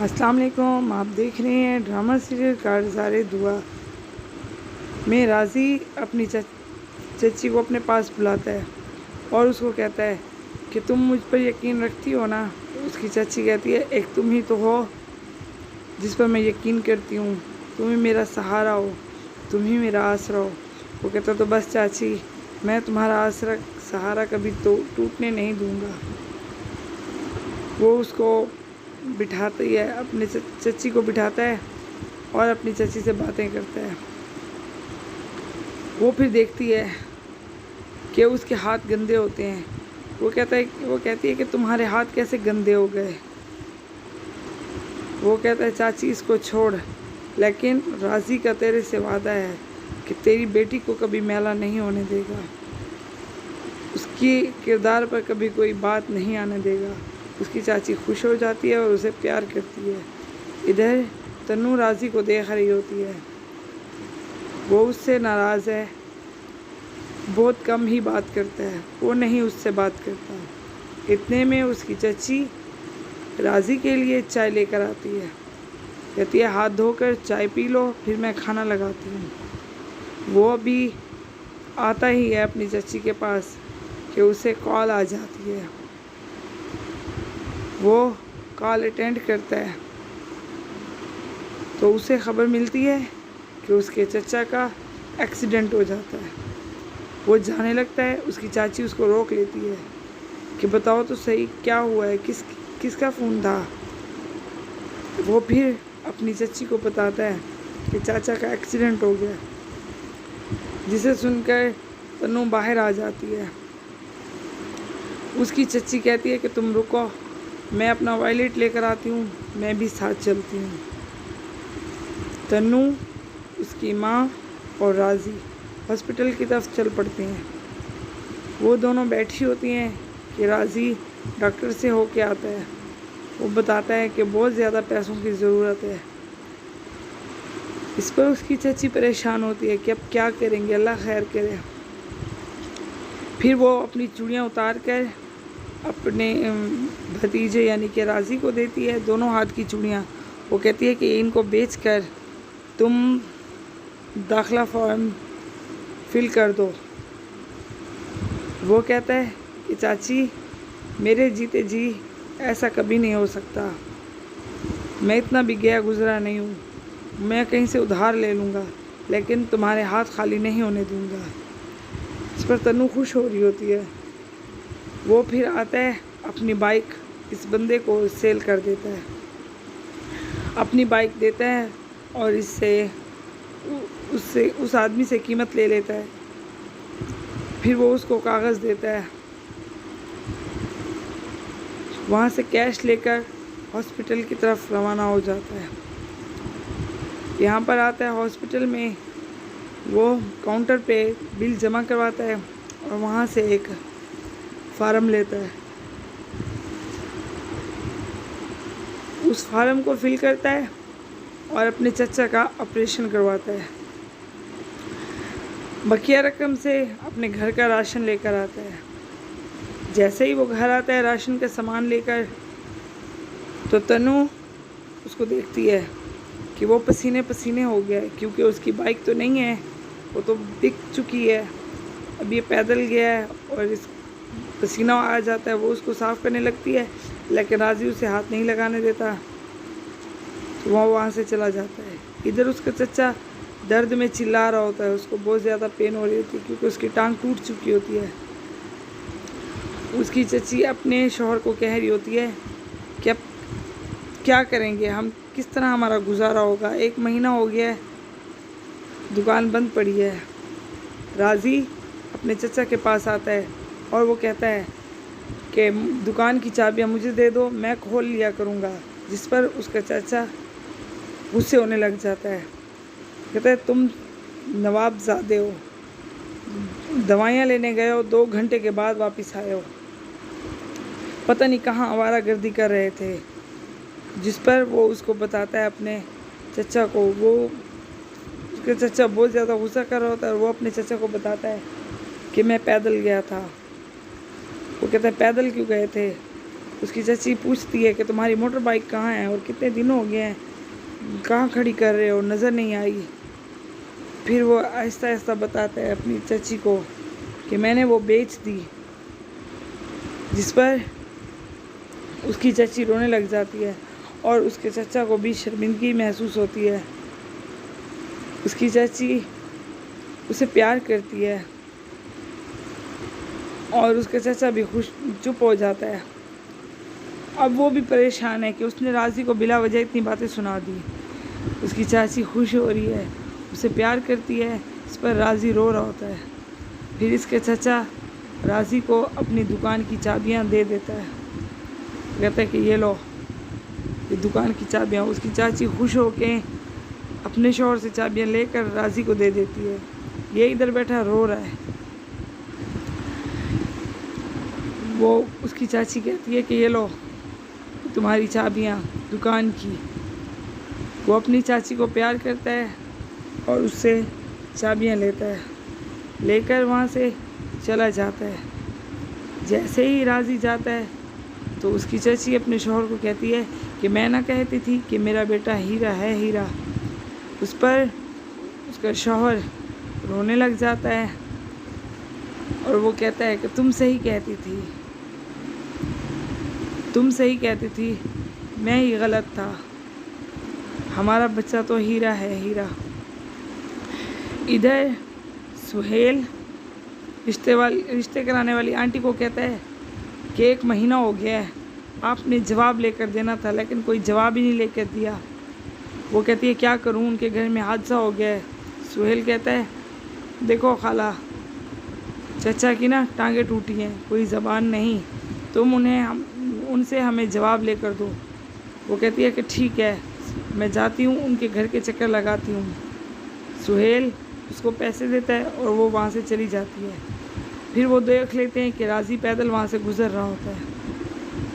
अस्सलाम वालेकुम। आप देख रहे हैं ड्रामा सीरियल कारज़ारे दुआ में राज़ी अपनी चच्ची को अपने पास बुलाता है और उसको कहता है कि तुम मुझ पर यकीन रखती हो ना। उसकी चच्ची कहती है एक तुम ही तो हो जिस पर मैं यकीन करती हूँ, तुम ही मेरा सहारा हो, तुम ही मेरा आसरा हो। वो कहता तो बस चाची, मैं तुम्हारा आसरा सहारा कभी तो टूटने नहीं दूँगा। वो उसको बिठाती है, अपनी चच्ची को बिठाता है और अपनी चच्ची से बातें करता है। वो फिर देखती है कि उसके हाथ गंदे होते हैं। वो कहती है कि तुम्हारे हाथ कैसे गंदे हो गए। वो कहता है चाची इसको छोड़, लेकिन राज़ी का तेरे से वादा है कि तेरी बेटी को कभी मैला नहीं होने देगा, उसकी किरदार पर कभी कोई बात नहीं आने देगा। उसकी चाची खुश हो जाती है और उसे प्यार करती है। इधर तन्नू राज़ी को देख रही होती है। वो उससे नाराज़ है, बहुत कम ही बात करता है, वो नहीं उससे बात करता। इतने में उसकी चच्ची राज़ी के लिए चाय लेकर आती है। कहती है हाथ धोकर चाय पी लो, फिर मैं खाना लगाती हूँ। वो अभी आता ही है अपनी चच्ची के पास कि उसे कॉल आ जाती है। वो कॉल अटेंड करता है तो उसे ख़बर मिलती है कि उसके चचा का एक्सीडेंट हो जाता है। वो जाने लगता है, उसकी चाची उसको रोक लेती है कि बताओ तो सही क्या हुआ है, किसका फ़ोन था। वो फिर अपनी चच्ची को बताता है कि चाचा का एक्सीडेंट हो गया, जिसे सुनकर तन्नू बाहर आ जाती है। उसकी चच्ची कहती है कि तुम रुको, मैं अपना वॉलेट लेकर आती हूँ, मैं भी साथ चलती हूँ। तन्नू, उसकी माँ और राज़ी हॉस्पिटल की तरफ चल पड़ते हैं। वो दोनों बैठी होती हैं कि राज़ी डॉक्टर से होके आता है। वो बताता है कि बहुत ज़्यादा पैसों की ज़रूरत है। इस पर उसकी चच्ची परेशान होती है कि अब क्या करेंगे, अल्लाह खैर करे। फिर वो अपनी चूड़ियाँ उतार कर अपने भतीजे यानी कि राज़ी को देती है, दोनों हाथ की चूड़ियाँ। वो कहती है कि इनको बेचकर तुम दाखिला फॉर्म फिल कर दो। वो कहता है कि चाची मेरे जीते जी ऐसा कभी नहीं हो सकता, मैं इतना भी गया गुज़रा नहीं हूँ, मैं कहीं से उधार ले लूँगा, लेकिन तुम्हारे हाथ खाली नहीं होने दूँगा। इस पर तन्नू खुश हो रही होती है। वो फिर आता है, अपनी बाइक इस बंदे को सेल कर देता है, अपनी बाइक देता है और उससे उस आदमी से कीमत ले लेता है। फिर वो उसको कागज़ देता है। वहाँ से कैश लेकर हॉस्पिटल की तरफ रवाना हो जाता है। यहाँ पर आता है हॉस्पिटल में, वो काउंटर पे बिल जमा करवाता है और वहाँ से एक फार्म लेता है। उस फार्म को फिल करता है और अपने चचा का ऑपरेशन करवाता है। बकिया रकम से अपने घर का राशन लेकर आता है। जैसे ही वो घर आता है राशन का सामान लेकर, तो तन्नू उसको देखती है कि वो पसीने पसीने हो गया है, क्योंकि उसकी बाइक तो नहीं है, वो तो बिक चुकी है। अब ये पैदल गया है और इस पसीना आ जाता है। वो उसको साफ़ करने लगती है, लेकिन राज़ी उसे हाथ नहीं लगाने देता, तो वह वहाँ से चला जाता है। इधर उसका चचा दर्द में चिल्ला रहा होता है, उसको बहुत ज़्यादा पेन हो रही होती है क्योंकि उसकी टांग टूट चुकी होती है। उसकी चची अपने शौहर को कह रही होती है कि अब क्या करेंगे हम, किस तरह हमारा गुजारा होगा, 1 महीना हो गया है, दुकान बंद पड़ी है। राज़ी अपने चचा के पास आता है और वो कहता है कि दुकान की चाबियाँ मुझे दे दो, मैं खोल लिया करूँगा। जिस पर उसका चाचा गुस्से होने लग जाता है। कहता है तुम नवाबजादे हो, दवाइयाँ लेने गए हो, 2 घंटे के बाद वापस आए हो, पता नहीं कहाँ आवारागर्दी कर रहे थे। जिस पर वो उसको बताता है अपने चचा को। वो उसके चचा बहुत ज़्यादा गुस्सा कर रहा होता है और वो अपने चचा को बताता है कि मैं पैदल गया था। वो कहता है पैदल क्यों गए थे। उसकी चाची पूछती है कि तुम्हारी मोटर बाइक कहाँ है और कितने दिन हो गए हैं, कहाँ खड़ी कर रहे हो, नज़र नहीं आई। फिर वो आहिस्ता आहिस्ता बताता है अपनी चाची को कि मैंने वो बेच दी, जिस पर उसकी चाची रोने लग जाती है और उसके चाचा को भी शर्मिंदगी महसूस होती है। उसकी चाची उसे प्यार करती है और उसका चाचा भी चुप हो जाता है। अब वो भी परेशान है कि उसने राज़ी को बिला वजह इतनी बातें सुना दी। उसकी चाची खुश हो रही है, उसे प्यार करती है, इस पर राज़ी रो रहा होता है। फिर इसके चाचा राज़ी को अपनी दुकान की चाबियां दे देता है, कहता है कि ये लो ये दुकान की चाबियां। उसकी चाची खुश होके अपने शौहर से चाबियां लेकर राज़ी को दे देती है। ये इधर बैठा रो रहा है। वो उसकी चाची कहती है कि ये लो तुम्हारी चाबियां दुकान की। वो अपनी चाची को प्यार करता है और उससे चाबियां लेता है, लेकर वहाँ से चला जाता है। जैसे ही राज़ी जाता है तो उसकी चाची अपने शौहर को कहती है कि मैं ना कहती थी कि मेरा बेटा हीरा है हीरा। उस पर उसका शौहर रोने लग जाता है और वो कहता है कि तुम सही कहती थी, तुम सही कहती थी, मैं ही गलत था, हमारा बच्चा तो हीरा है हीरा। इधर सुहेल रिश्ते कराने वाली आंटी को कहता है कि 1 महीना हो गया है, आपने जवाब लेकर देना था लेकिन कोई जवाब ही नहीं लेकर दिया। वो कहती है क्या करूं, उनके घर में हादसा हो गया है। सुहेल कहता है देखो खाला, चचा की ना टांगें टूटी हैं, कोई ज़बान नहीं, तुम उनसे हमें जवाब लेकर दो। वो कहती है कि ठीक है, मैं जाती हूँ, उनके घर के चक्कर लगाती हूँ। सुहेल उसको पैसे देता है और वो वहाँ से चली जाती है। फिर वो देख लेते हैं कि राज़ी पैदल वहाँ से गुज़र रहा होता है।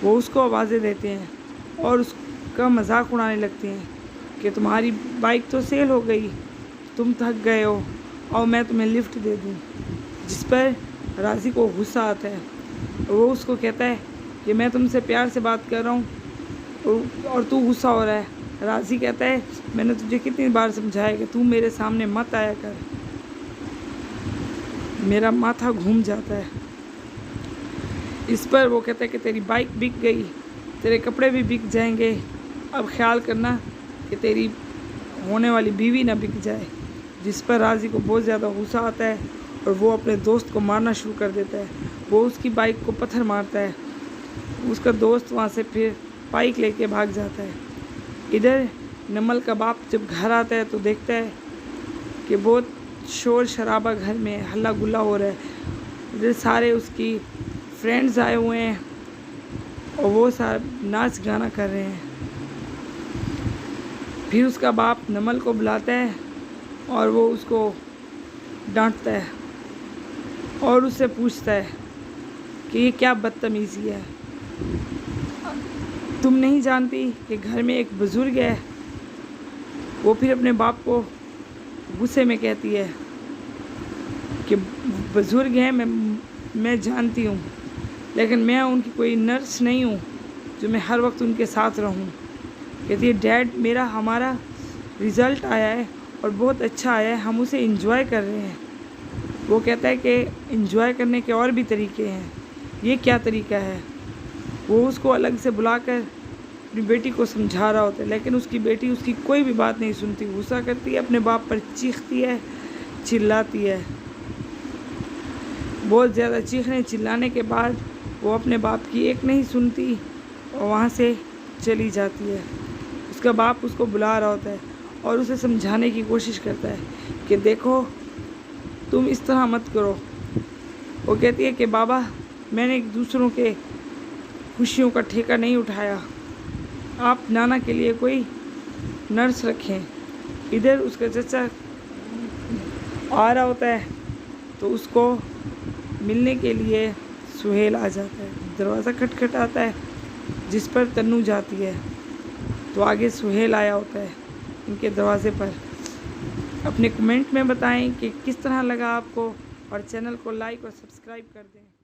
वो उसको आवाज़ें देते हैं और उसका मजाक उड़ाने लगते हैं कि तुम्हारी बाइक तो सेल हो गई, तुम थक गए हो और मैं तुम्हें लिफ्ट दे दूँ। जिस पर राज़ी को गुस्सा आता है। वो उसको कहता है कि मैं तुमसे प्यार से बात कर रहा हूँ और तू गुस्सा हो रहा है। राज़ी कहता है मैंने तुझे कितनी बार समझाया कि तू मेरे सामने मत आया कर, मेरा माथा घूम जाता है। इस पर वो कहता है कि तेरी बाइक बिक गई, तेरे कपड़े भी बिक जाएंगे, अब ख्याल करना कि तेरी होने वाली बीवी ना बिक जाए। जिस पर राज़ी को बहुत ज़्यादा गुस्सा आता है और वो अपने दोस्त को मारना शुरू कर देता है। वो उसकी बाइक को पत्थर मारता है। उसका दोस्त वहाँ से फिर बाइक लेके भाग जाता है। इधर नमल का बाप जब घर आता है तो देखता है कि बहुत शोर शराबा घर में हल्ला गुल्ला हो रहा है। इधर सारे उसकी फ्रेंड्स आए हुए हैं और वो सारे नाच गाना कर रहे हैं। फिर उसका बाप नमल को बुलाता है और वो उसको डांटता है और उससे पूछता है कि ये क्या बदतमीज़ी है, तुम नहीं जानती कि घर में एक बुज़ुर्ग है। वो फिर अपने बाप को गुस्से में कहती है कि बुज़ुर्ग हैं, मैं जानती हूँ, लेकिन मैं उनकी कोई नर्स नहीं हूँ जो मैं हर वक्त उनके साथ रहूँ। कहती है डैड मेरा हमारा रिज़ल्ट आया है और बहुत अच्छा आया है, हम उसे इंजॉय कर रहे हैं। वो कहता है कि इंजॉय करने के और भी तरीके हैं, ये क्या तरीका है। वो उसको अलग से बुलाकर अपनी बेटी को समझा रहा होता है, लेकिन उसकी बेटी उसकी कोई भी बात नहीं सुनती, गुस्सा करती है, अपने बाप पर चीखती है, चिल्लाती है। बहुत ज़्यादा चीखने चिल्लाने के बाद वो अपने बाप की एक नहीं सुनती और वहाँ से चली जाती है। उसका बाप उसको बुला रहा होता है और उसे समझाने की कोशिश करता है कि देखो तुम इस तरह मत करो। वो कहती है कि बाबा मैंने दूसरों के खुशियों का ठेका नहीं उठाया, आप नाना के लिए कोई नर्स रखें। इधर उसका चचा आ रहा होता है तो उसको मिलने के लिए सुहेल आ जाता है। दरवाज़ा खटखटाता है जिस पर तन्नू जाती है तो आगे सुहेल आया होता है इनके दरवाज़े पर। अपने कमेंट में बताएं कि किस तरह लगा आपको और चैनल को लाइक और सब्सक्राइब कर दें।